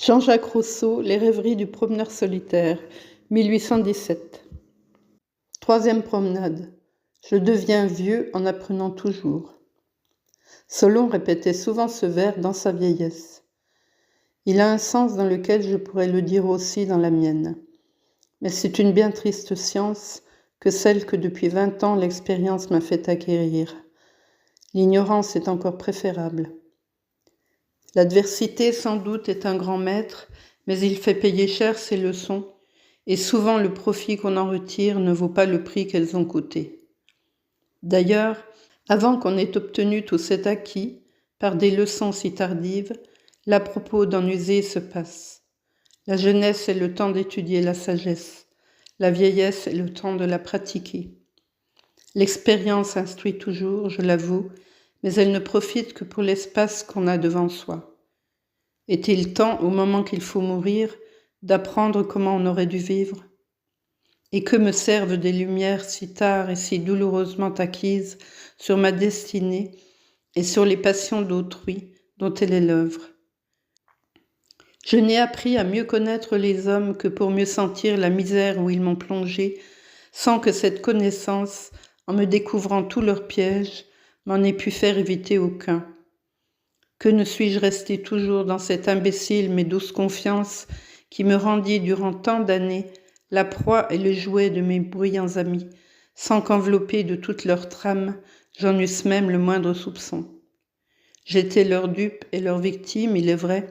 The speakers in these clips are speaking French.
Jean-Jacques Rousseau, Les rêveries du promeneur solitaire, 1817. Troisième promenade. Je deviens vieux en apprenant toujours. Solon répétait souvent ce vers dans sa vieillesse. Il a un sens dans lequel je pourrais le dire aussi dans la mienne. Mais c'est une bien triste science que celle que depuis 20 ans l'expérience m'a fait acquérir. L'ignorance est encore préférable. L'adversité, sans doute, est un grand maître, mais il fait payer cher ses leçons, et souvent le profit qu'on en retire ne vaut pas le prix qu'elles ont coûté. D'ailleurs, avant qu'on ait obtenu tout cet acquis, par des leçons si tardives, l'à propos d'en user se passe. La jeunesse est le temps d'étudier la sagesse, la vieillesse est le temps de la pratiquer. L'expérience instruit toujours, je l'avoue, mais elle ne profite que pour l'espace qu'on a devant soi. Est-il temps, au moment qu'il faut mourir, d'apprendre comment on aurait dû vivre? Et que me servent des lumières si tard et si douloureusement acquises sur ma destinée et sur les passions d'autrui dont elle est l'œuvre? Je n'ai appris à mieux connaître les hommes que pour mieux sentir la misère où ils m'ont plongé, sans que cette connaissance, en me découvrant tous leurs pièges, m'en ait pu faire éviter aucun. Que ne suis-je restée toujours dans cette imbécile mais douce confiance qui me rendit durant tant d'années la proie et le jouet de mes bruyants amis, sans qu'enveloppée de toute leur trame, j'en eusse même le moindre soupçon. J'étais leur dupe et leur victime, il est vrai,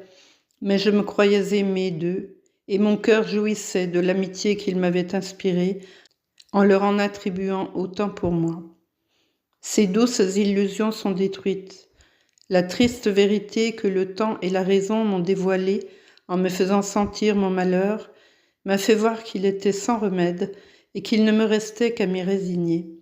mais je me croyais aimée d'eux, et mon cœur jouissait de l'amitié qu'ils m'avaient inspirée, en leur en attribuant autant pour moi. Ces douces illusions sont détruites. La triste vérité que le temps et la raison m'ont dévoilée en me faisant sentir mon malheur m'a fait voir qu'il était sans remède et qu'il ne me restait qu'à m'y résigner.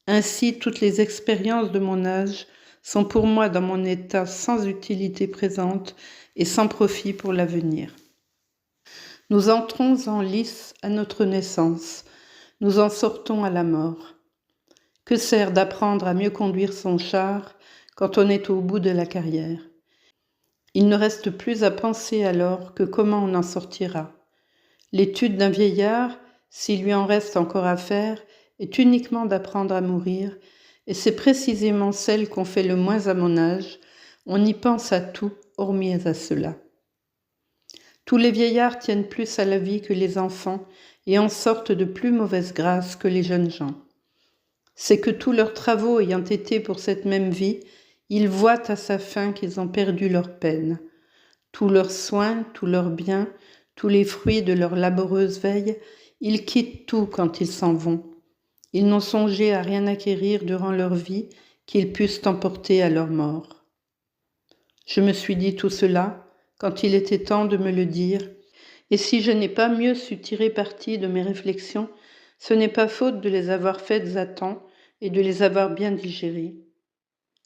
Ainsi, toutes les expériences de mon âge sont pour moi dans mon état sans utilité présente et sans profit pour l'avenir. Nous entrons en lice à notre naissance, nous en sortons à la mort. Que sert d'apprendre à mieux conduire son char quand on est au bout de la carrière? Il ne reste plus à penser alors que comment on en sortira. L'étude d'un vieillard, s'il lui en reste encore à faire, est uniquement d'apprendre à mourir, et c'est précisément celle qu'on fait le moins à mon âge. On y pense à tout, hormis à cela. Tous les vieillards tiennent plus à la vie que les enfants et en sortent de plus mauvaise grâce que les jeunes gens. C'est que tous leurs travaux ayant été pour cette même vie, ils voient à sa fin qu'ils ont perdu leur peine. Tous leurs soins, tous leurs biens, tous les fruits de leur laborieuse veille, ils quittent tout quand ils s'en vont. Ils n'ont songé à rien acquérir durant leur vie qu'ils puissent emporter à leur mort. Je me suis dit tout cela quand il était temps de me le dire, et si je n'ai pas mieux su tirer parti de mes réflexions, ce n'est pas faute de les avoir faites à temps et de les avoir bien digérées.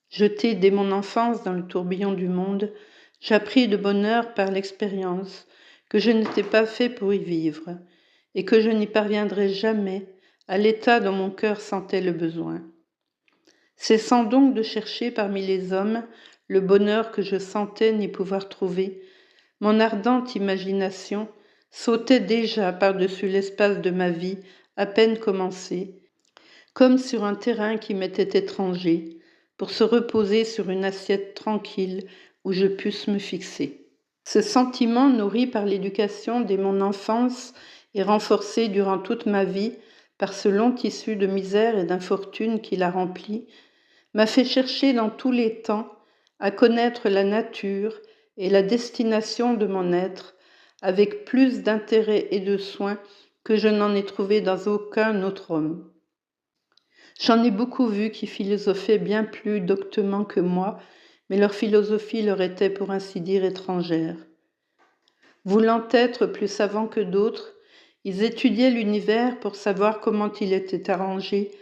Jeté dès mon enfance dans le tourbillon du monde, j'appris de bonne heure par l'expérience que je n'étais pas fait pour y vivre et que je n'y parviendrais jamais à l'état dont mon cœur sentait le besoin. Cessant donc de chercher parmi les hommes le bonheur que je sentais n'y pouvoir trouver, mon ardente imagination sautait déjà par-dessus l'espace de ma vie à peine commencée, comme sur un terrain qui m'était étranger, pour se reposer sur une assiette tranquille où je pusse me fixer. Ce sentiment, nourri par l'éducation dès mon enfance et renforcé durant toute ma vie par ce long tissu de misère et d'infortune qui l'a rempli, m'a fait chercher dans tous les temps à connaître la nature et la destination de mon être avec plus d'intérêt et de soin que je n'en ai trouvé dans aucun autre homme. J'en ai beaucoup vu qui philosophaient bien plus doctement que moi, mais leur philosophie leur était pour ainsi dire étrangère. Voulant être plus savants que d'autres, ils étudiaient l'univers pour savoir comment il était arrangé,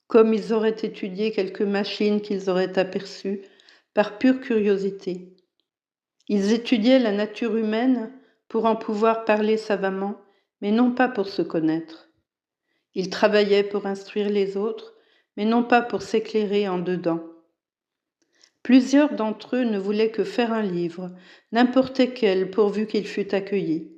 comme ils auraient étudié quelques machines qu'ils auraient aperçues, par pure curiosité. Ils étudiaient la nature humaine pour en pouvoir parler savamment, mais non pas pour se connaître. Ils travaillaient pour instruire les autres, mais non pas pour s'éclairer en dedans. Plusieurs d'entre eux ne voulaient que faire un livre, n'importe quel, pourvu qu'il fût accueilli.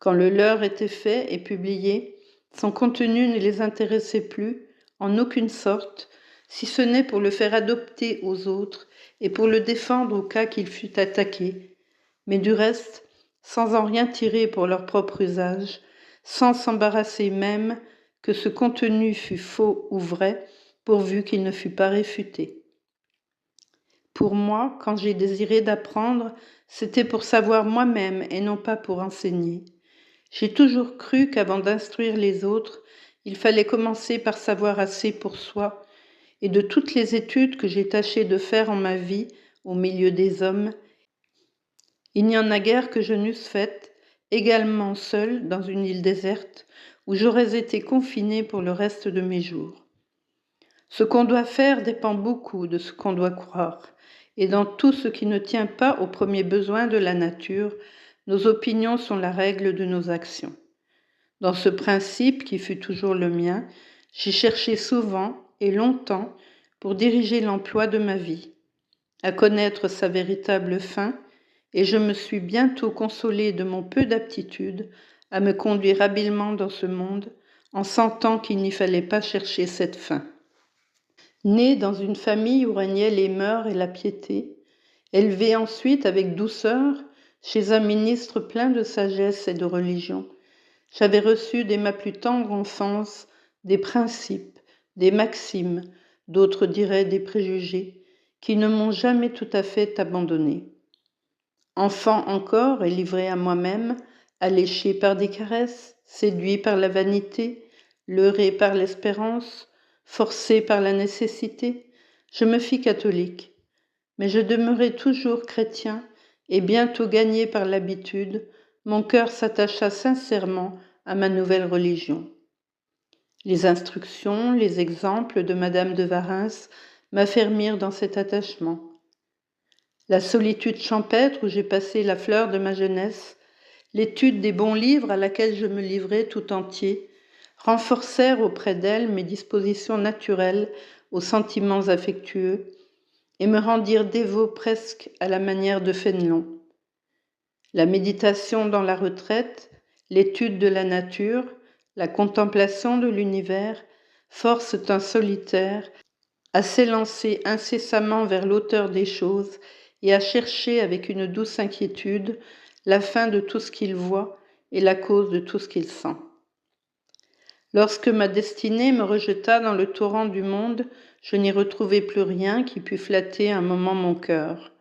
Quand le leur était fait et publié, son contenu ne les intéressait plus, en aucune sorte, si ce n'est pour le faire adopter aux autres et pour le défendre au cas qu'il fût attaqué, mais du reste, sans en rien tirer pour leur propre usage, sans s'embarrasser même que ce contenu fût faux ou vrai, pourvu qu'il ne fût pas réfuté. Pour moi, quand j'ai désiré d'apprendre, c'était pour savoir moi-même et non pas pour enseigner. J'ai toujours cru qu'avant d'instruire les autres, il fallait commencer par savoir assez pour soi, et de toutes les études que j'ai tâché de faire en ma vie au milieu des hommes, il n'y en a guère que je n'eusse faite, également seule dans une île déserte, où j'aurais été confinée pour le reste de mes jours. Ce qu'on doit faire dépend beaucoup de ce qu'on doit croire, et dans tout ce qui ne tient pas aux premiers besoins de la nature, nos opinions sont la règle de nos actions. Dans ce principe, qui fut toujours le mien, j'ai cherché souvent et longtemps pour diriger l'emploi de ma vie, à connaître sa véritable fin, et je me suis bientôt consolée de mon peu d'aptitude à me conduire habilement dans ce monde, en sentant qu'il n'y fallait pas chercher cette fin. Née dans une famille où régnaient les mœurs et la piété, élevée ensuite avec douceur chez un ministre plein de sagesse et de religion, j'avais reçu dès ma plus tendre enfance des principes, des maximes, d'autres diraient des préjugés, qui ne m'ont jamais tout à fait abandonnée. Enfant encore et livré à moi-même, alléché par des caresses, séduit par la vanité, leurré par l'espérance, forcé par la nécessité, je me fis catholique. Mais je demeurai toujours chrétien, et bientôt gagné par l'habitude, mon cœur s'attacha sincèrement à ma nouvelle religion. Les instructions, les exemples de Madame de Warens m'affermirent dans cet attachement. La solitude champêtre où j'ai passé la fleur de ma jeunesse, l'étude des bons livres à laquelle je me livrai tout entier, renforcèrent auprès d'elle mes dispositions naturelles aux sentiments affectueux et me rendirent dévot presque à la manière de Fénelon. La méditation dans la retraite, l'étude de la nature, la contemplation de l'univers forcent un solitaire à s'élancer incessamment vers l'auteur des choses et à chercher avec une douce inquiétude la fin de tout ce qu'il voit et la cause de tout ce qu'il sent. Lorsque ma destinée me rejeta dans le torrent du monde, je n'y retrouvai plus rien qui pût flatter un moment mon cœur.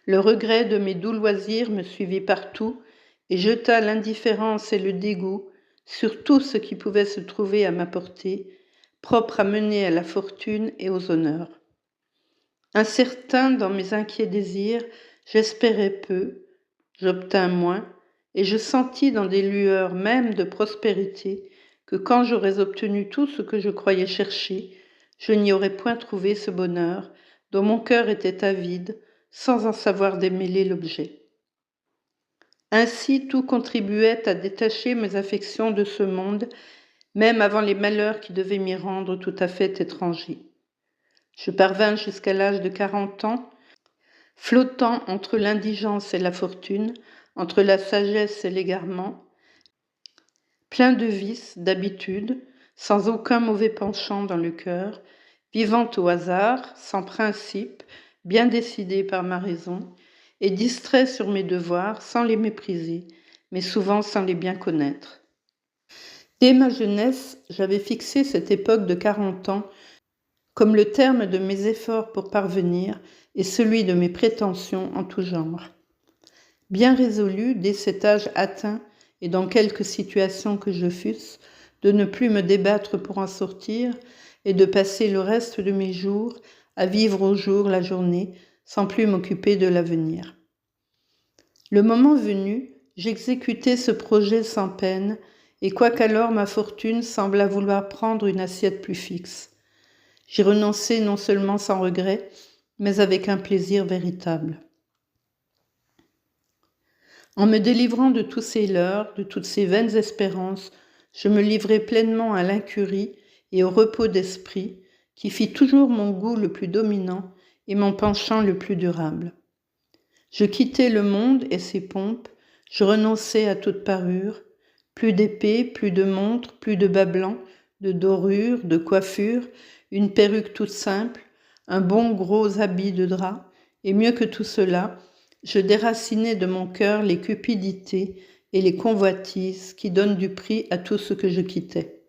Le regret de mes doux loisirs me suivit partout et jeta l'indifférence et le dégoût sur tout ce qui pouvait se trouver à ma portée, propre à mener à la fortune et aux honneurs. Incertain dans mes inquiets désirs, j'espérais peu, j'obtins moins, et je sentis dans des lueurs même de prospérité que quand j'aurais obtenu tout ce que je croyais chercher, je n'y aurais point trouvé ce bonheur dont mon cœur était avide, sans en savoir démêler l'objet. Ainsi tout contribuait à détacher mes affections de ce monde, même avant les malheurs qui devaient m'y rendre tout à fait étranger. Je parvins jusqu'à l'âge de 40 ans, flottant entre l'indigence et la fortune, entre la sagesse et l'égarement, plein de vices, d'habitudes, sans aucun mauvais penchant dans le cœur, vivant au hasard, sans principe, bien décidé par ma raison, et distrait sur mes devoirs sans les mépriser, mais souvent sans les bien connaître. Dès ma jeunesse, j'avais fixé cette époque de 40 ans comme le terme de mes efforts pour parvenir et celui de mes prétentions en tout genre. Bien résolu, dès cet âge atteint, et dans quelque situation que je fusse, de ne plus me débattre pour en sortir, et de passer le reste de mes jours à vivre au jour la journée, sans plus m'occuper de l'avenir. Le moment venu, j'exécutai ce projet sans peine, et quoiqu'alors ma fortune semblât vouloir prendre une assiette plus fixe. J'y renonçai non seulement sans regret, mais avec un plaisir véritable. En me délivrant de tous ces leurres, de toutes ces vaines espérances, je me livrai pleinement à l'incurie et au repos d'esprit, qui fit toujours mon goût le plus dominant et mon penchant le plus durable. Je quittais le monde et ses pompes, je renonçais à toute parure, plus d'épée, plus de montre, plus de bas blancs, de dorures, de coiffures, une perruque toute simple, un bon gros habit de drap, et mieux que tout cela, je déracinais de mon cœur les cupidités et les convoitises qui donnent du prix à tout ce que je quittais.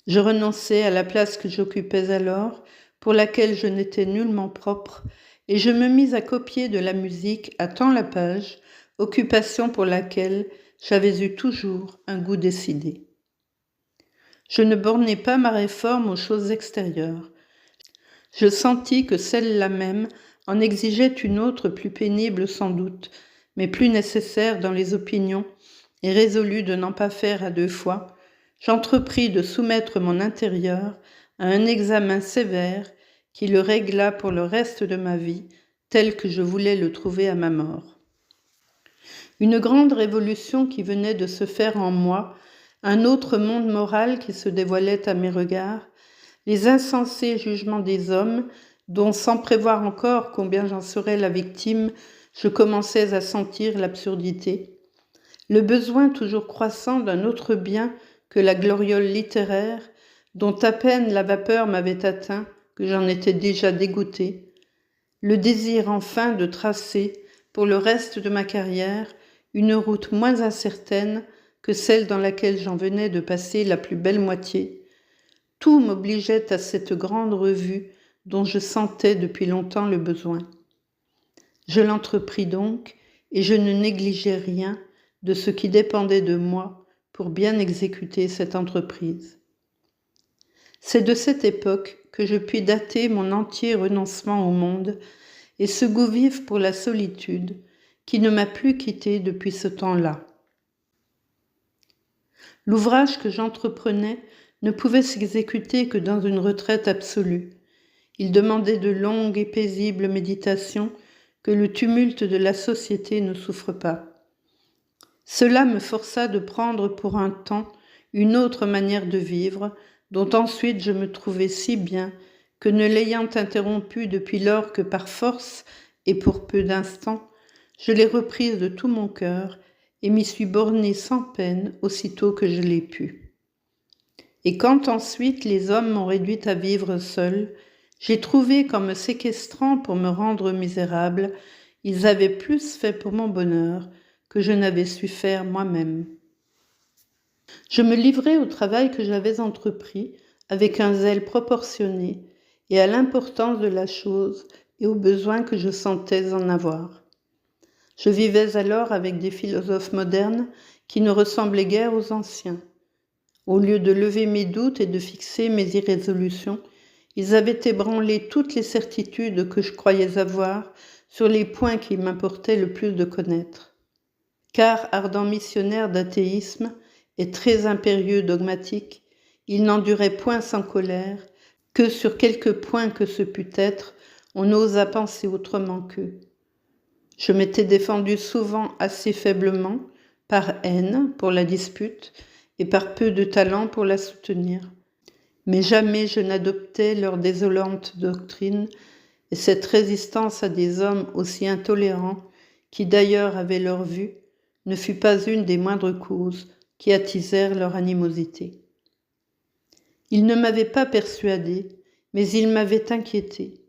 Je renonçais à la place que j'occupais alors, pour laquelle je n'étais nullement propre, et je me mis à copier de la musique à tant la page, occupation pour laquelle j'avais eu toujours un goût décidé. Je ne bornais pas ma réforme aux choses extérieures. Je sentis que celle-là même en exigeait une autre plus pénible sans doute, mais plus nécessaire dans les opinions, et résolu de n'en pas faire à deux fois, j'entrepris de soumettre mon intérieur à un examen sévère qui le régla pour le reste de ma vie, tel que je voulais le trouver à ma mort. Une grande révolution qui venait de se faire en moi, un autre monde moral qui se dévoilait à mes regards, les insensés jugements des hommes, dont sans prévoir encore combien j'en serais la victime, je commençais à sentir l'absurdité, le besoin toujours croissant d'un autre bien que la gloriole littéraire, dont à peine la vapeur m'avait atteint, que j'en étais déjà dégoûté, le désir enfin de tracer, pour le reste de ma carrière, une route moins incertaine que celle dans laquelle j'en venais de passer la plus belle moitié. Tout m'obligeait à cette grande revue dont je sentais depuis longtemps le besoin. Je l'entrepris donc, et je ne négligeais rien de ce qui dépendait de moi pour bien exécuter cette entreprise. C'est de cette époque que je puis dater mon entier renoncement au monde et ce goût vif pour la solitude qui ne m'a plus quitté depuis ce temps-là. L'ouvrage que j'entreprenais ne pouvait s'exécuter que dans une retraite absolue. Il demandait de longues et paisibles méditations que le tumulte de la société ne souffre pas. Cela me força de prendre pour un temps une autre manière de vivre, dont ensuite je me trouvai si bien que ne l'ayant interrompue depuis lors que par force et pour peu d'instants, je l'ai reprise de tout mon cœur et m'y suis bornée sans peine aussitôt que je l'ai pu. Et quand ensuite les hommes m'ont réduite à vivre seule, j'ai trouvé qu'en me séquestrant pour me rendre misérable, ils avaient plus fait pour mon bonheur que je n'avais su faire moi-même. Je me livrai au travail que j'avais entrepris avec un zèle proportionné et à l'importance de la chose et aux besoins que je sentais en avoir. Je vivais alors avec des philosophes modernes qui ne ressemblaient guère aux anciens. Au lieu de lever mes doutes et de fixer mes irrésolutions, ils avaient ébranlé toutes les certitudes que je croyais avoir sur les points qui m'importaient le plus de connaître. Car, ardent missionnaire d'athéisme et très impérieux dogmatique, il n'endurait point sans colère que sur quelque point que ce pût être, on n'osa penser autrement qu'eux. Je m'étais défendu souvent assez faiblement, par haine pour la dispute et par peu de talent pour la soutenir. Mais jamais je n'adoptais leur désolante doctrine, et cette résistance à des hommes aussi intolérants, qui d'ailleurs avaient leur vue, ne fut pas une des moindres causes qui attisèrent leur animosité. Ils ne m'avaient pas persuadé, mais ils m'avaient inquiété.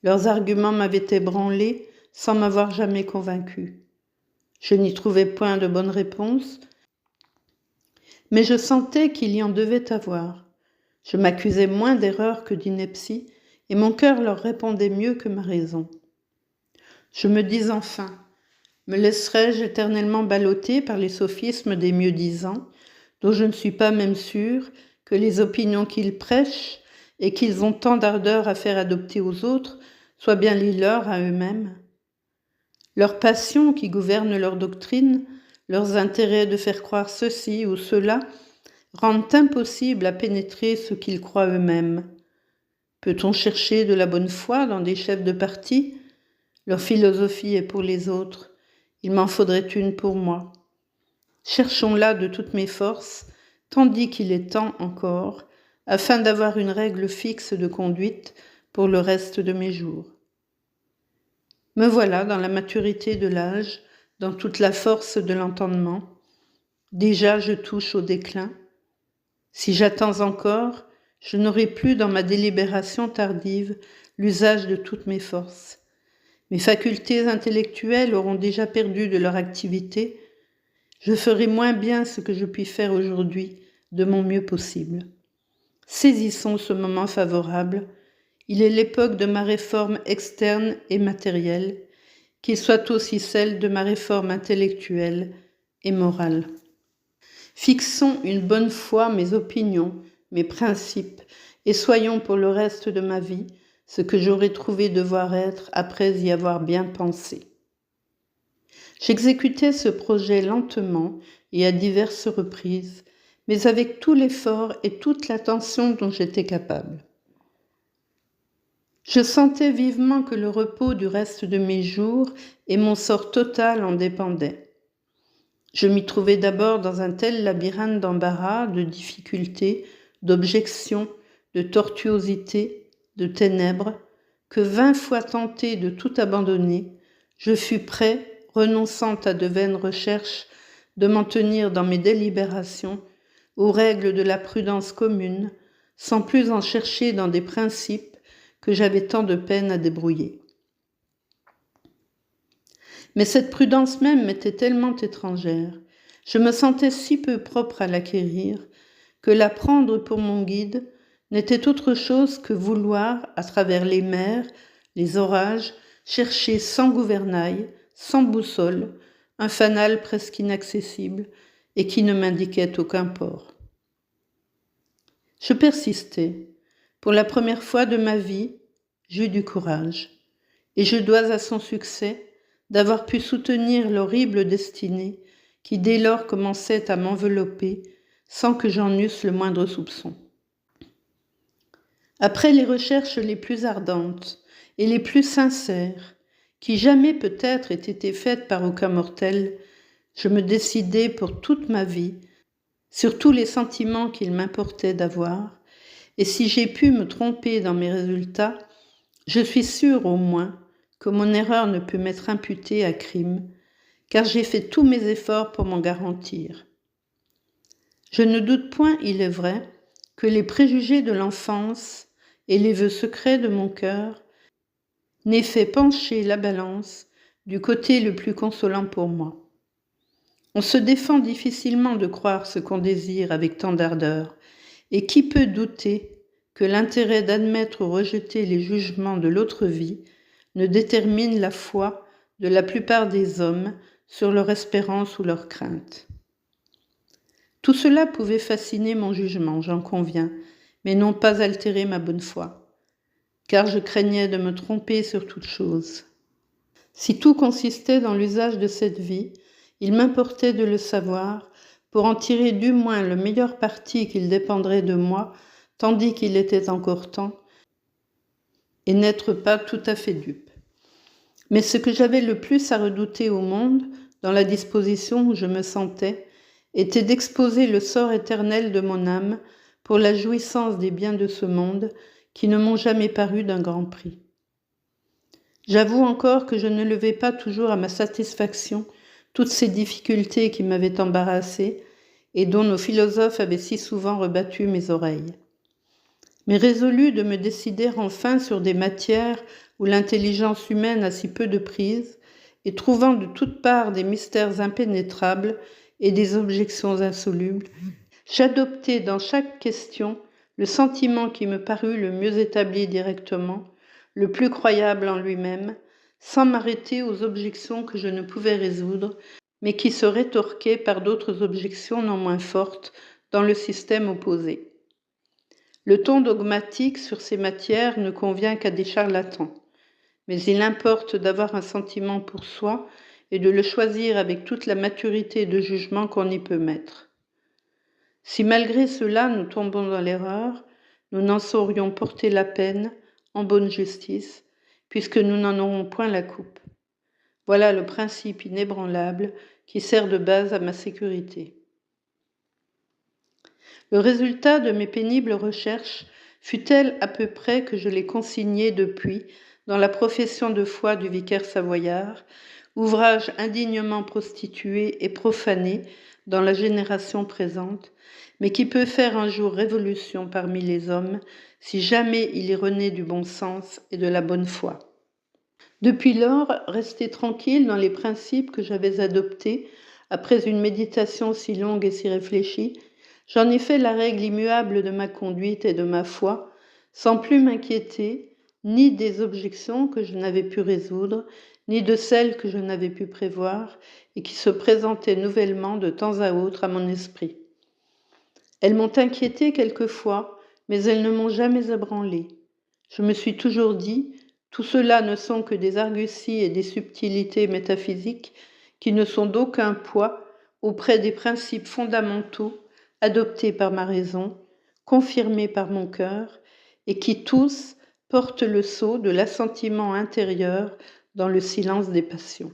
Leurs arguments m'avaient ébranlé sans m'avoir jamais convaincu. Je n'y trouvais point de bonne réponse, mais je sentais qu'il y en devait avoir. Je m'accusais moins d'erreur que d'ineptie, et mon cœur leur répondait mieux que ma raison. Je me dis enfin, me laisserai-je éternellement balloter par les sophismes des mieux-disants, dont je ne suis pas même sûre que les opinions qu'ils prêchent et qu'ils ont tant d'ardeur à faire adopter aux autres soient bien les leurs à eux-mêmes? Leurs passions qui gouvernent leur doctrine, leurs intérêts de faire croire ceci ou cela, rendent impossible à pénétrer ce qu'ils croient eux-mêmes. Peut-on chercher de la bonne foi dans des chefs de parti? Leur philosophie est pour les autres, il m'en faudrait une pour moi. Cherchons-la de toutes mes forces, tandis qu'il est temps encore, afin d'avoir une règle fixe de conduite, pour le reste de mes jours. Me voilà dans la maturité de l'âge, dans toute la force de l'entendement. Déjà je touche au déclin. Si j'attends encore, je n'aurai plus dans ma délibération tardive l'usage de toutes mes forces. Mes facultés intellectuelles auront déjà perdu de leur activité. Je ferai moins bien ce que je puis faire aujourd'hui de mon mieux possible. Saisissons ce moment favorable. Il est l'époque de ma réforme externe et matérielle, qu'il soit aussi celle de ma réforme intellectuelle et morale. Fixons une bonne fois mes opinions, mes principes, et soyons pour le reste de ma vie ce que j'aurais trouvé devoir être après y avoir bien pensé. J'exécutais ce projet lentement et à diverses reprises, mais avec tout l'effort et toute l'attention dont j'étais capable. Je sentais vivement que le repos du reste de mes jours et mon sort total en dépendaient. Je m'y trouvais d'abord dans un tel labyrinthe d'embarras, de difficultés, d'objections, de tortuosités, de ténèbres, que 20 fois tenté de tout abandonner, je fus prêt, renonçant à de vaines recherches, de m'en tenir dans mes délibérations aux règles de la prudence commune, sans plus en chercher dans des principes que j'avais tant de peine à débrouiller. Mais cette prudence même m'était tellement étrangère, je me sentais si peu propre à l'acquérir, que la prendre pour mon guide n'était autre chose que vouloir, à travers les mers, les orages, chercher sans gouvernail, sans boussole, un fanal presque inaccessible et qui ne m'indiquait aucun port. Je persistais. Pour la première fois de ma vie, j'eus du courage, et je dois à son succès d'avoir pu soutenir l'horrible destinée qui dès lors commençait à m'envelopper sans que j'en eusse le moindre soupçon. Après les recherches les plus ardentes et les plus sincères, qui jamais peut-être aient été faites par aucun mortel, je me décidai pour toute ma vie sur tous les sentiments qu'il m'importait d'avoir, et si j'ai pu me tromper dans mes résultats, je suis sûre au moins que mon erreur ne peut m'être imputée à crime, car j'ai fait tous mes efforts pour m'en garantir. Je ne doute point, il est vrai, que les préjugés de l'enfance et les vœux secrets de mon cœur n'aient fait pencher la balance du côté le plus consolant pour moi. On se défend difficilement de croire ce qu'on désire avec tant d'ardeur, et qui peut douter que l'intérêt d'admettre ou rejeter les jugements de l'autre vie ne détermine la foi de la plupart des hommes sur leur espérance ou leur crainte. Tout cela pouvait fasciner mon jugement, j'en conviens, mais non pas altérer ma bonne foi, car je craignais de me tromper sur toute chose. Si tout consistait dans l'usage de cette vie, il m'importait de le savoir pour en tirer du moins le meilleur parti qu'il dépendrait de moi, tandis qu'il était encore temps, et n'être pas tout à fait dupe. Mais ce que j'avais le plus à redouter au monde, dans la disposition où je me sentais, était d'exposer le sort éternel de mon âme pour la jouissance des biens de ce monde qui ne m'ont jamais paru d'un grand prix. J'avoue encore que je ne levais pas toujours à ma satisfaction toutes ces difficultés qui m'avaient embarrassée et dont nos philosophes avaient si souvent rebattu mes oreilles. Mais résolu de me décider enfin sur des matières où l'intelligence humaine a si peu de prise, et trouvant de toutes parts des mystères impénétrables et des objections insolubles, j'adoptai dans chaque question le sentiment qui me parut le mieux établi directement, le plus croyable en lui-même, sans m'arrêter aux objections que je ne pouvais résoudre, mais qui se rétorquaient par d'autres objections non moins fortes dans le système opposé. Le ton dogmatique sur ces matières ne convient qu'à des charlatans, mais il importe d'avoir un sentiment pour soi et de le choisir avec toute la maturité de jugement qu'on y peut mettre. Si malgré cela nous tombons dans l'erreur, nous n'en saurions porter la peine en bonne justice, puisque nous n'en aurons point la coupe. Voilà le principe inébranlable qui sert de base à ma sécurité. Le résultat de mes pénibles recherches fut-elle à peu près que je l'ai consignée depuis dans la profession de foi du vicaire savoyard, ouvrage indignement prostitué et profané dans la génération présente, mais qui peut faire un jour révolution parmi les hommes si jamais il est rené du bon sens et de la bonne foi. Depuis lors, resté tranquille dans les principes que j'avais adoptés, après une méditation si longue et si réfléchie, j'en ai fait la règle immuable de ma conduite et de ma foi, sans plus m'inquiéter ni des objections que je n'avais pu résoudre, ni de celles que je n'avais pu prévoir et qui se présentaient nouvellement de temps à autre à mon esprit. Elles m'ont inquiété quelquefois, mais elles ne m'ont jamais ébranlé. Je me suis toujours dit, tout cela ne sont que des arguties et des subtilités métaphysiques qui ne sont d'aucun poids auprès des principes fondamentaux adoptés par ma raison, confirmés par mon cœur, et qui tous portent le sceau de l'assentiment intérieur dans le silence des passions.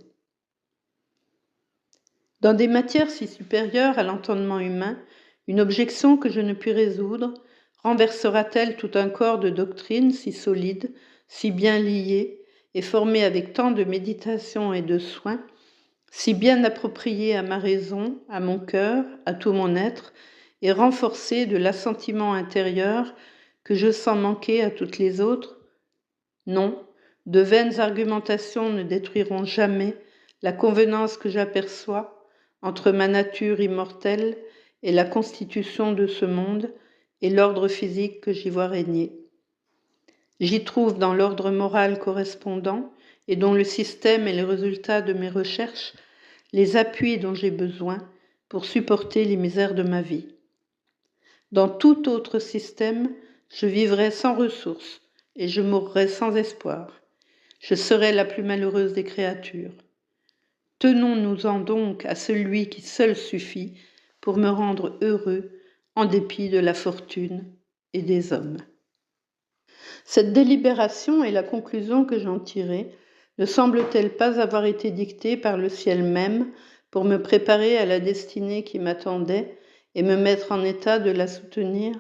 Dans des matières si supérieures à l'entendement humain, une objection que je ne puis résoudre renversera-t-elle tout un corps de doctrines si solide, si bien lié et formé avec tant de méditation et de soin, si bien approprié à ma raison, à mon cœur, à tout mon être, et renforcé de l'assentiment intérieur que je sens manquer à toutes les autres? Non, de vaines argumentations ne détruiront jamais la convenance que j'aperçois entre ma nature immortelle et la constitution de ce monde et l'ordre physique que j'y vois régner. J'y trouve dans l'ordre moral correspondant et dont le système est le résultat de mes recherches, les appuis dont j'ai besoin pour supporter les misères de ma vie. Dans tout autre système, je vivrais sans ressources et je mourrais sans espoir. Je serais la plus malheureuse des créatures. Tenons-nous-en donc à celui qui seul suffit pour me rendre heureux en dépit de la fortune et des hommes. Cette délibération et la conclusion que j'en tirai ne semble-t-elle pas avoir été dictée par le ciel même pour me préparer à la destinée qui m'attendait et me mettre en état de la soutenir?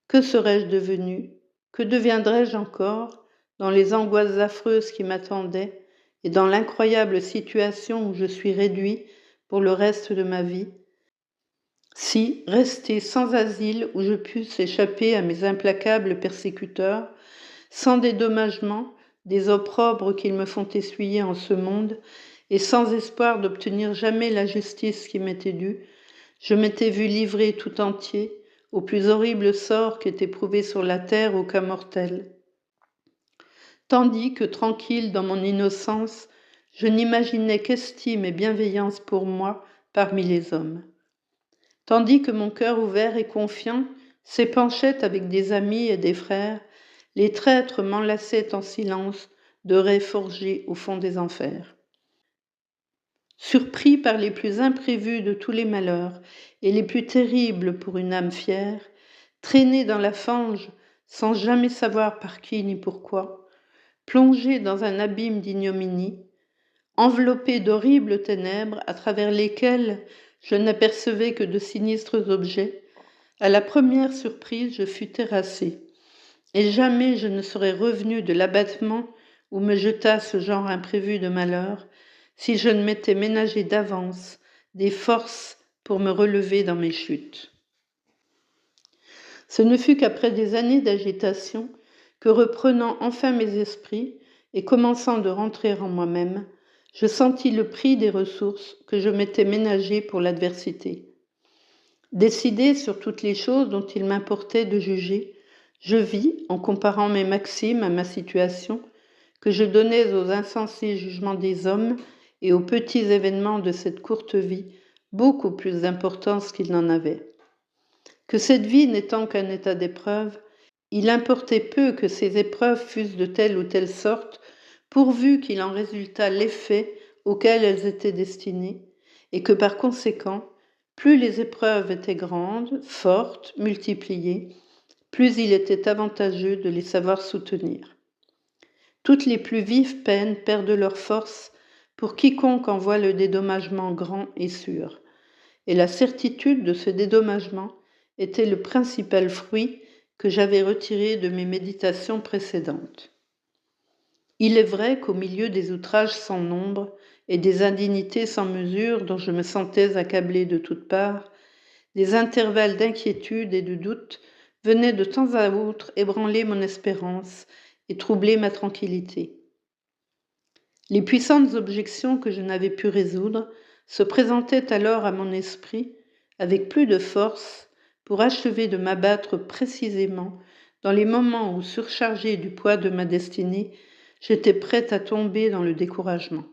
Que serais-je devenue? Que deviendrais-je encore dans les angoisses affreuses qui m'attendaient et dans l'incroyable situation où je suis réduit pour le reste de ma vie, si, resté sans asile où je pusse échapper à mes implacables persécuteurs, sans dédommagement des opprobres qu'ils me font essuyer en ce monde, et sans espoir d'obtenir jamais la justice qui m'était due, je m'étais vu livré tout entier au plus horrible sort qu'ait éprouvé sur la terre aucun mortel. Tandis que, tranquille dans mon innocence, je n'imaginais qu'estime et bienveillance pour moi parmi les hommes. Tandis que mon cœur ouvert et confiant s'épanchait avec des amis et des frères, les traîtres m'enlaçaient en silence de raies forgées au fond des enfers. Surpris par les plus imprévus de tous les malheurs et les plus terribles pour une âme fière, traîné dans la fange sans jamais savoir par qui ni pourquoi, plongé dans un abîme d'ignominie, enveloppé d'horribles ténèbres à travers lesquelles je n'apercevais que de sinistres objets, à la première surprise je fus terrassé, et jamais je ne serais revenu de l'abattement où me jeta ce genre imprévu de malheur, si je ne m'étais ménagé d'avance des forces pour me relever dans mes chutes. Ce ne fut qu'après des années d'agitation que, reprenant enfin mes esprits et commençant de rentrer en moi-même, je sentis le prix des ressources que je m'étais ménagées pour l'adversité. Décidé sur toutes les choses dont il m'importait de juger, je vis, en comparant mes maximes à ma situation, que je donnais aux insensés jugements des hommes et aux petits événements de cette courte vie beaucoup plus d'importance qu'ils n'en avaient. Que cette vie n'étant qu'un état d'épreuve, il importait peu que ces épreuves fussent de telle ou telle sorte, pourvu qu'il en résultât l'effet auquel elles étaient destinées, et que par conséquent, plus les épreuves étaient grandes, fortes, multipliées, plus il était avantageux de les savoir soutenir. Toutes les plus vives peines perdent leur force pour quiconque en voit le dédommagement grand et sûr, et la certitude de ce dédommagement était le principal fruit que j'avais retirées de mes méditations précédentes. Il est vrai qu'au milieu des outrages sans nombre et des indignités sans mesure dont je me sentais accablée de toutes parts, des intervalles d'inquiétude et de doute venaient de temps à autre ébranler mon espérance et troubler ma tranquillité. Les puissantes objections que je n'avais pu résoudre se présentaient alors à mon esprit avec plus de force pour achever de m'abattre précisément dans les moments où, surchargée du poids de ma destinée, j'étais prête à tomber dans le découragement.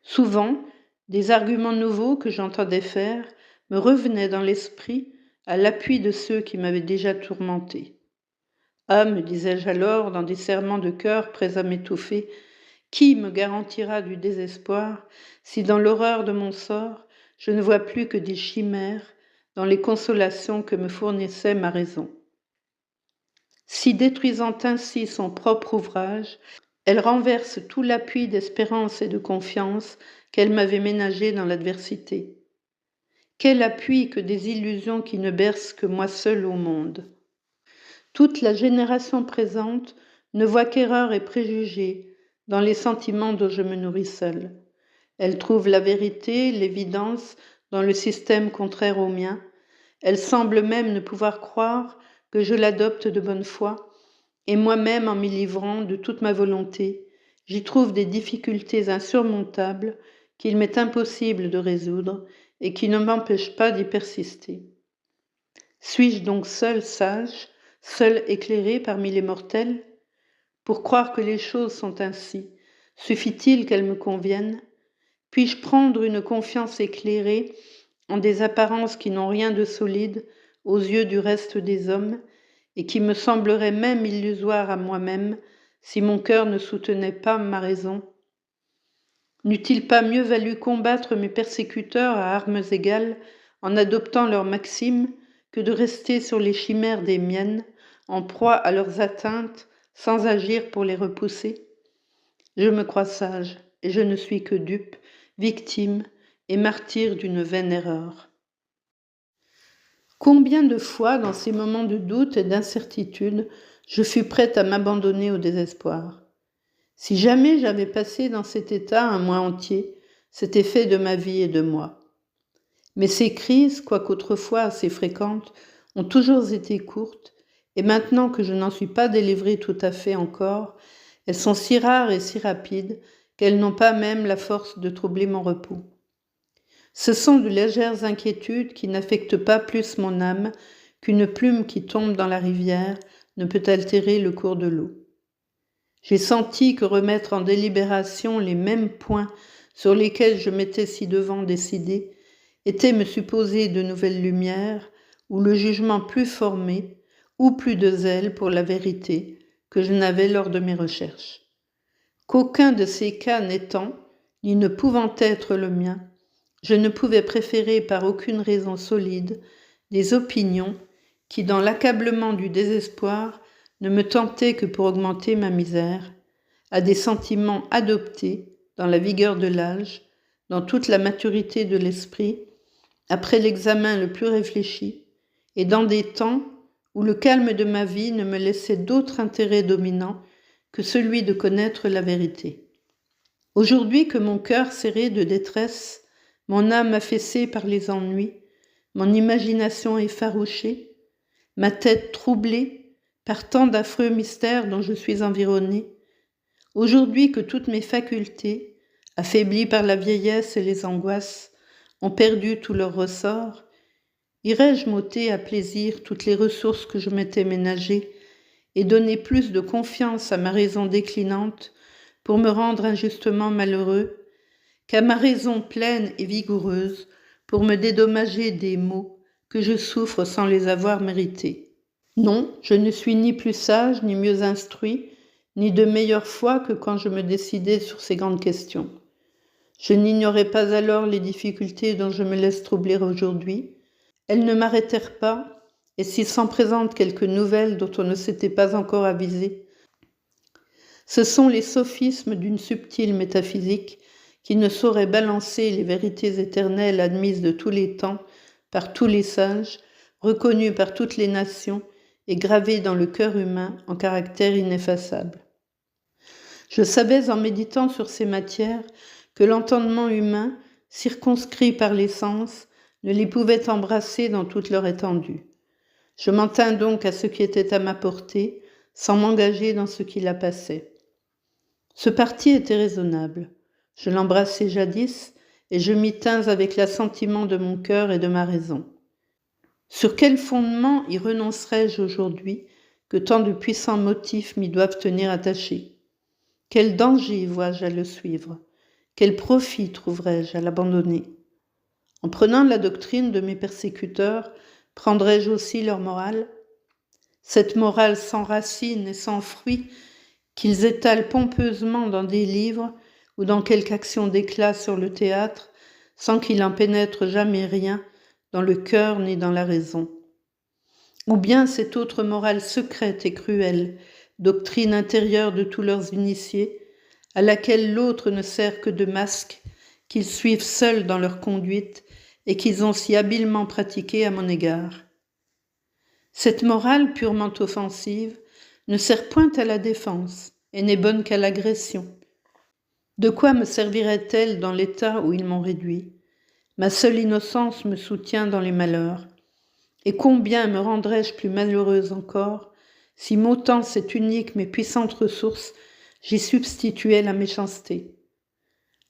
Souvent, des arguments nouveaux que j'entendais faire me revenaient dans l'esprit à l'appui de ceux qui m'avaient déjà tourmentée. « Ah, me disais-je alors dans des serrements de cœur prêts à m'étouffer, qui me garantira du désespoir si dans l'horreur de mon sort, je ne vois plus que des chimères dans les consolations que me fournissait ma raison. Si détruisant ainsi son propre ouvrage, elle renverse tout l'appui d'espérance et de confiance qu'elle m'avait ménagé dans l'adversité. Quel appui que des illusions qui ne bercent que moi seule au monde. Toute la génération présente ne voit qu'erreurs et préjugés dans les sentiments dont je me nourris seule. Elle trouve la vérité, l'évidence dans le système contraire au mien. Elle semble même ne pouvoir croire que je l'adopte de bonne foi, et moi-même, en m'y livrant de toute ma volonté, j'y trouve des difficultés insurmontables qu'il m'est impossible de résoudre et qui ne m'empêchent pas d'y persister. Suis-je donc seule sage, seule éclairée parmi les mortels? Pour croire que les choses sont ainsi, suffit-il qu'elles me conviennent? Puis-je prendre une confiance éclairée en des apparences qui n'ont rien de solide aux yeux du reste des hommes et qui me sembleraient même illusoires à moi-même si mon cœur ne soutenait pas ma raison? N'eût-il pas mieux valu combattre mes persécuteurs à armes égales en adoptant leurs maximes que de rester sur les chimères des miennes, en proie à leurs atteintes, sans agir pour les repousser? Je me crois sage, et je ne suis que dupe, victime et martyr d'une vaine erreur. Combien de fois, dans ces moments de doute et d'incertitude, je fus prête à m'abandonner au désespoir. Si jamais j'avais passé dans cet état un mois entier, c'était fait de ma vie et de moi. Mais ces crises, quoiqu'autrefois assez fréquentes, ont toujours été courtes, et maintenant que je n'en suis pas délivrée tout à fait encore, elles sont si rares et si rapides qu'elles n'ont pas même la force de troubler mon repos. Ce sont de légères inquiétudes qui n'affectent pas plus mon âme qu'une plume qui tombe dans la rivière ne peut altérer le cours de l'eau. J'ai senti que remettre en délibération les mêmes points sur lesquels je m'étais ci-devant décidé était me supposer de nouvelles lumières ou le jugement plus formé ou plus de zèle pour la vérité que je n'avais lors de mes recherches. Qu'aucun de ces cas n'étant, ni ne pouvant être le mien, je ne pouvais préférer par aucune raison solide des opinions qui, dans l'accablement du désespoir, ne me tentaient que pour augmenter ma misère, à des sentiments adoptés dans la vigueur de l'âge, dans toute la maturité de l'esprit, après l'examen le plus réfléchi, et dans des temps où le calme de ma vie ne me laissait d'autre intérêt dominant que celui de connaître la vérité. Aujourd'hui que mon cœur serré de détresse, mon âme affaissée par les ennuis, mon imagination effarouchée, ma tête troublée par tant d'affreux mystères dont je suis environnée, aujourd'hui que toutes mes facultés, affaiblies par la vieillesse et les angoisses, ont perdu tout leur ressort, irais-je m'ôter à plaisir toutes les ressources que je m'étais ménagées et donner plus de confiance à ma raison déclinante pour me rendre injustement malheureux, qu'à ma raison pleine et vigoureuse pour me dédommager des maux que je souffre sans les avoir mérités? Non, je ne suis ni plus sage, ni mieux instruit, ni de meilleure foi que quand je me décidais sur ces grandes questions. Je n'ignorais pas alors les difficultés dont je me laisse troubler aujourd'hui. Elles ne m'arrêtèrent pas, et s'il s'en présente quelques nouvelles dont on ne s'était pas encore avisé, ce sont les sophismes d'une subtile métaphysique qui ne saurait balancer les vérités éternelles admises de tous les temps, par tous les sages, reconnues par toutes les nations, et gravée dans le cœur humain en caractère ineffaçable. Je savais en méditant sur ces matières que l'entendement humain, circonscrit par les sens, ne les pouvait embrasser dans toute leur étendue. Je m'en tins donc à ce qui était à ma portée, sans m'engager dans ce qui la passait. Ce parti était raisonnable. Je l'embrassai jadis, et je m'y tins avec l'assentiment de mon cœur et de ma raison. Sur quel fondement y renoncerais-je aujourd'hui, que tant de puissants motifs m'y doivent tenir attaché? Quel danger vois-je à le suivre? Quel profit trouverais-je à l'abandonner? En prenant la doctrine de mes persécuteurs, prendrais-je aussi leur morale? Cette morale sans racine et sans fruit qu'ils étalent pompeusement dans des livres ou dans quelque action d'éclat sur le théâtre, sans qu'il en pénètre jamais rien dans le cœur ni dans la raison. Ou bien cette autre morale secrète et cruelle, doctrine intérieure de tous leurs initiés, à laquelle l'autre ne sert que de masque, qu'ils suivent seuls dans leur conduite et qu'ils ont si habilement pratiquée à mon égard. Cette morale purement offensive ne sert point à la défense et n'est bonne qu'à l'agression. De quoi me servirait-elle dans l'état où ils m'ont réduit? Ma seule innocence me soutient dans les malheurs. Et combien me rendrais-je plus malheureuse encore si, m'ôtant cette unique mais puissante ressource, j'y substituais la méchanceté?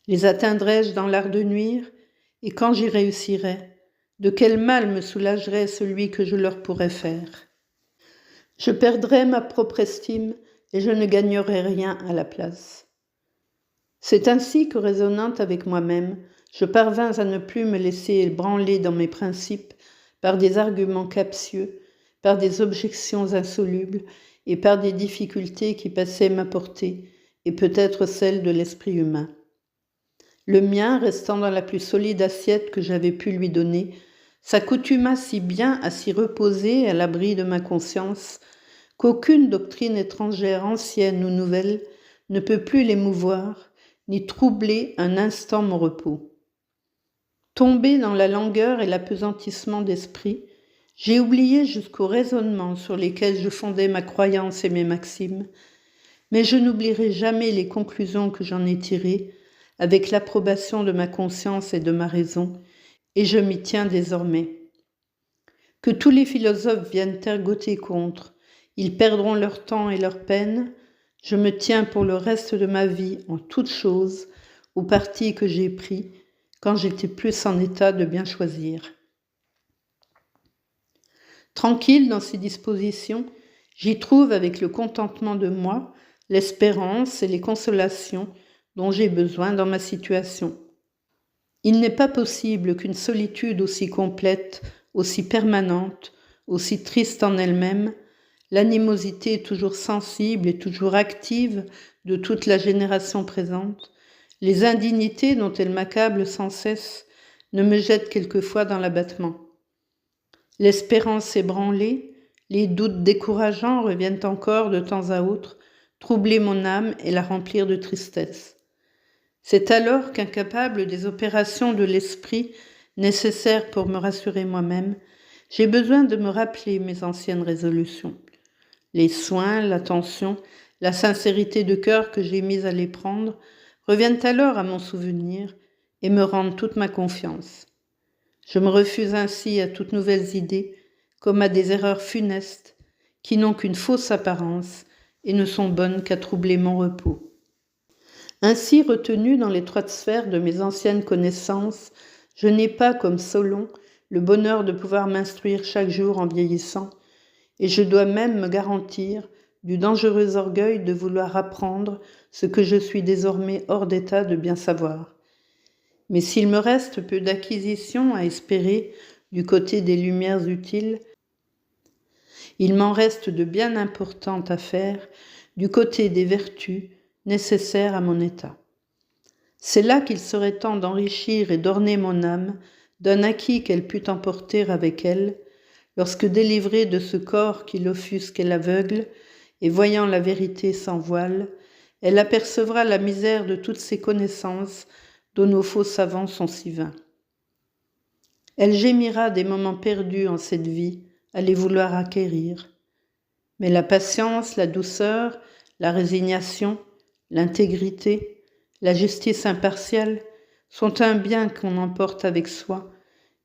Les atteindrais-je dans l'art de nuire? Et quand j'y réussirais, de quel mal me soulagerait celui que je leur pourrais faire? Je perdrais ma propre estime et je ne gagnerais rien à la place. C'est ainsi que, raisonnant avec moi-même, je parvins à ne plus me laisser ébranler dans mes principes par des arguments captieux, par des objections insolubles et par des difficultés qui passaient ma portée et peut-être celles de l'esprit humain. Le mien, restant dans la plus solide assiette que j'avais pu lui donner, s'accoutuma si bien à s'y reposer à l'abri de ma conscience qu'aucune doctrine étrangère, ancienne ou nouvelle, ne peut plus l'émouvoir, ni troubler un instant mon repos. Tombé dans la langueur et l'apesantissement d'esprit, j'ai oublié jusqu'aux raisonnements sur lesquels je fondais ma croyance et mes maximes, mais je n'oublierai jamais les conclusions que j'en ai tirées avec l'approbation de ma conscience et de ma raison, et je m'y tiens désormais. Que tous les philosophes viennent ergoter contre, ils perdront leur temps et leur peine, je me tiens pour le reste de ma vie en toutes choses au parti que j'ai pris quand j'étais plus en état de bien choisir. Tranquille dans ces dispositions, j'y trouve avec le contentement de moi l'espérance et les consolations dont j'ai besoin dans ma situation. Il n'est pas possible qu'une solitude aussi complète, aussi permanente, aussi triste en elle-même, l'animosité toujours sensible et toujours active de toute la génération présente, les indignités dont elle m'accable sans cesse, ne me jettent quelquefois dans l'abattement. L'espérance ébranlée, les doutes décourageants reviennent encore de temps à autre, troubler mon âme et la remplir de tristesse. C'est alors qu'incapable des opérations de l'esprit nécessaires pour me rassurer moi-même, j'ai besoin de me rappeler mes anciennes résolutions. Les soins, l'attention, la sincérité de cœur que j'ai mise à les prendre reviennent alors à mon souvenir et me rendent toute ma confiance. Je me refuse ainsi à toutes nouvelles idées, comme à des erreurs funestes, qui n'ont qu'une fausse apparence et ne sont bonnes qu'à troubler mon repos. Ainsi retenu dans l'étroite sphère de mes anciennes connaissances, je n'ai pas, comme Solon, le bonheur de pouvoir m'instruire chaque jour en vieillissant, et je dois même me garantir du dangereux orgueil de vouloir apprendre ce que je suis désormais hors d'état de bien savoir. Mais s'il me reste peu d'acquisitions à espérer du côté des lumières utiles, il m'en reste de bien importantes à faire du côté des vertus nécessaires à mon état. C'est là qu'il serait temps d'enrichir et d'orner mon âme d'un acquis qu'elle put emporter avec elle, lorsque délivrée de ce corps qui l'offusque et l'aveugle, et voyant la vérité sans voile, elle apercevra la misère de toutes ces connaissances dont nos faux savants sont si vains. Elle gémira des moments perdus en cette vie à les vouloir acquérir. Mais la patience, la douceur, la résignation, l'intégrité, la justice impartiale sont un bien qu'on emporte avec soi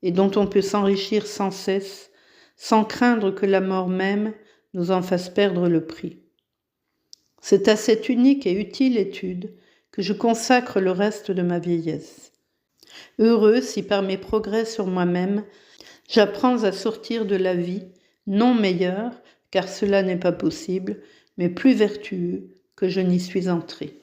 et dont on peut s'enrichir sans cesse, sans craindre que la mort même nous en fasse perdre le prix. C'est à cette unique et utile étude que je consacre le reste de ma vieillesse. Heureux si par mes progrès sur moi-même, j'apprends à sortir de la vie, non meilleur, car cela n'est pas possible, mais plus vertueux que je n'y suis entré.